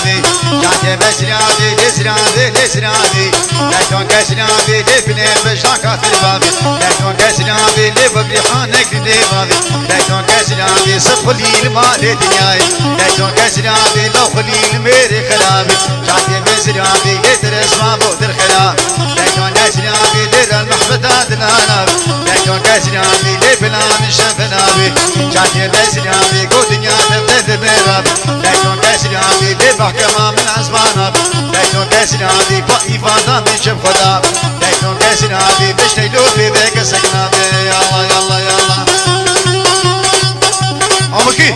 سرابي جاتي بسرابي لسرابي لسرابي لكن كسرابي لبني بشاكات البابي لكن كسرابي لببلي حانك لبابي لكن كسرابي صفلي المال دنياي لكن كسرابي لو خليل ميري خلابي جاتي بسرابي يترس ما بودر خلاب لكن كسرابي لر المحبتات الاناب لكن كسرابي لبلان شفنابي جاتي بسرابي قو دنيا تبدد بيرابي لكن كسرابي لبحكمة من اسمانابي لكن كسرابي بإفادة من شب خدا لكن كسرابي بشتيلو في بيك سكنابي يلا يلا يلا أمكي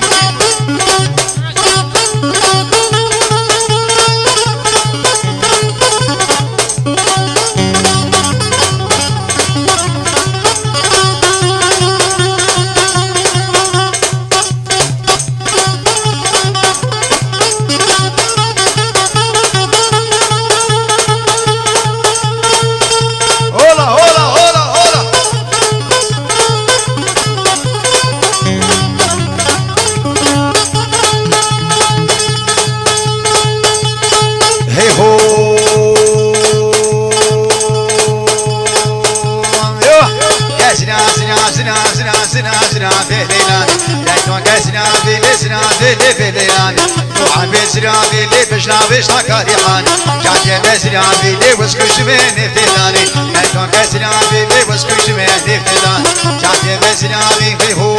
سرابي لي بشنابي شاكاري حان جاتي بسرابي لي وسكوش من افتداني لكن كسرابي لي وسكوش من افتدان جاتي بسرابي في هو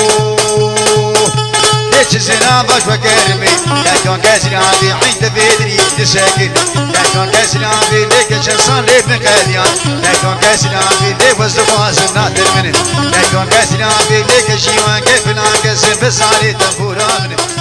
ليش سرابك وكرمي لكن كسرابي حين تفيدني تسكن لكن كسرابي لي كشصان لي ابن قديان لكن كسرابي لي وزفاز نادر منه لكن كسرابي لي كشيوان كيف ناقص بسالي تنفورا منه